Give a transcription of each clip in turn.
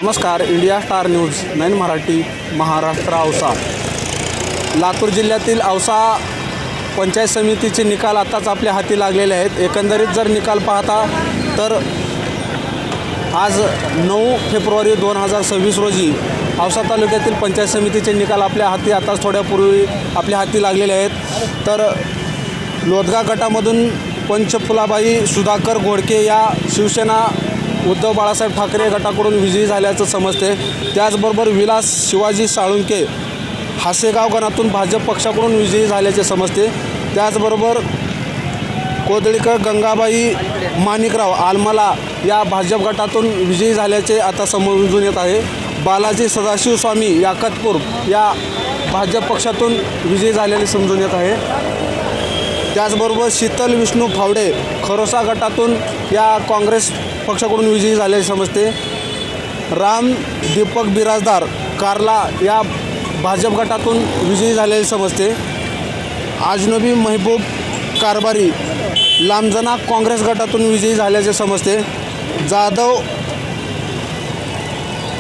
नमस्कार. India star news 9 Marathi Maharashtra Ausa. Latur जिल्ह्यातील औसा पंचायत समितीचे निकाल आताच आपल्या हाती लागलेले आहेत. एकंदरीत जर निकाल पाहता तर आज 9 फेब्रुवारी 2026 रोजी औसा तालुक्यातील पंचायत समितीचे निकाल आपल्या हाती आताच थोड्यापूर्वी आपल्या हाती लागलेले आहेत. तर लोदगा गटामधून पंचफुलाबाई सुधाकर घोडके या शिवसेना उद्धव बाळासाहेब ठाकरे गटाकडून विजयी झाल्याचं समजते. त्याचबरोबर विलास शिवाजी साळुंके हासेगाव गणातून भाजप पक्षाकडून विजयी झाल्याचे समजते. त्याचबरोबर कोदळीकर गंगाबाई माणिकराव आलमला या भाजप गटातून विजयी झाल्याचे आता समजून येत आहे. बालाजी सदाशिव स्वामी याकतपूर या भाजप पक्षातून विजयी झालेले समजून येत आहे. त्याचबरोबर शीतल विष्णू फावडे खरोसा गटातून या काँग्रेस पक्षाकडून विजयी झाल्याचे समजते. राम दीपक बिराजदार कार्ला या भाजप गटातून विजयी झालेले समजते. अजनबी महबूब कारभारी लांबजना काँग्रेस गटातून विजयी झाल्याचे समजते. जाधव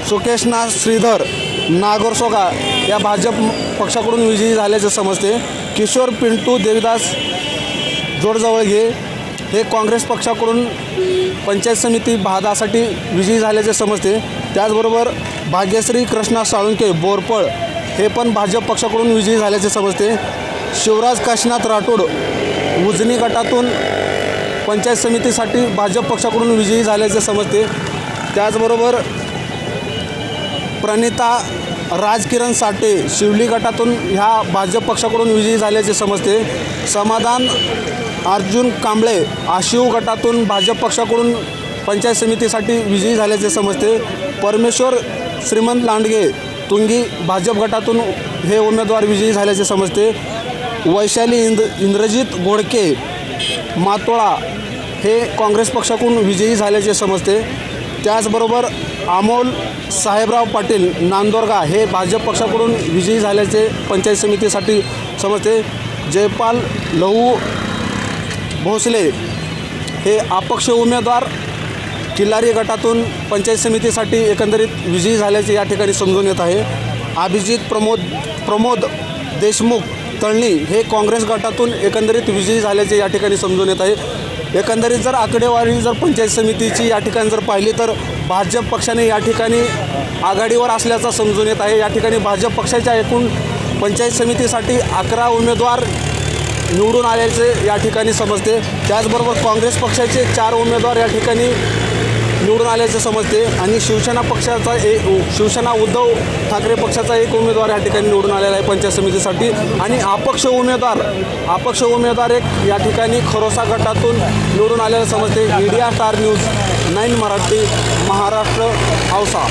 सुकेशनाथ श्रीधर नागरसोगा या भाजप पक्षाकडून विजयी झाल्याचे समजते. किशोर पिंटू देवीदास जोडजवळगे हे काँग्रेस पक्षाकडून पंचायत समिती भादासाठी विजयी झाल्याचे समजते. त्याचबरोबर भाग्यश्री कृष्णा साळुंके बोरपळ हे पण भाजप पक्षाकडून विजयी झाल्याचे समजते. शिवराज काशीनाथ राठोड उजनी गटातून पंचायत समितीसाठी भाजप पक्षाकडून विजयी झाल्याचे समजते. त्याचबरोबर प्रणिता राजकिरण साठे शिवली गटातून ह्या भाजप पक्षाकडून विजयी झाल्याचे समजते. समाधान अर्जुन कांबळे आशिव गटातून भाजप पक्षाकडून पंचायत समितीसाठी विजयी झाल्याचे समजते. परमेश्वर श्रीमंत लांडगे तुंगी भाजप गटातून हे उमेदवार विजयी झाल्याचे समजते. वैशाली इंद्रजित घोडके मातोळा हे काँग्रेस पक्षाकडून विजयी झाल्याचे समजते. त्याचबरोबर अमोल साहेबराव पाटील नांदोरगा हे भाजप पक्षाकडून विजयी झाल्याचे पंचायत समितीसाठी समजते. जयपाल लहू भोसले हे अपक्ष उमेदवार किल्लारी गटातून पंचायत समितीसाठी एकंदरीत विजयी झाल्याचे या ठिकाणी समजून येत आहे. अभिजित प्रमोद देशमुख तळणी हे काँग्रेस गटातून एकंदरीत विजयी झाल्याचे या ठिकाणी समजून येत आहे. एकंदरीत जर आकडेवारी जर पंचायत समितीची या ठिकाणी जर पाहिली तर भाजप पक्षाने या ठिकाणी आघाडीवर असल्याचं समजून येत आहे. या ठिकाणी भाजप पक्षाच्या एकूण पंचायत समितीसाठी 11 उमेदवार निवडून आल्याचे या ठिकाणी समजते. त्याचबरोबर काँग्रेस पक्षाचे 4 उमेदवार या ठिकाणी निवडून आल्याचे समजते आणि शिवसेना उद्धव ठाकरे पक्षाचा 1 उमेदवार या ठिकाणी निवडून आलेला आहे पंचायत समितीसाठी आणि अपक्ष उमेदवार एक या ठिकाणी खरोसा गटातून निवडून आलेला समजते. India star news 9 Marathi Maharashtra Ausa.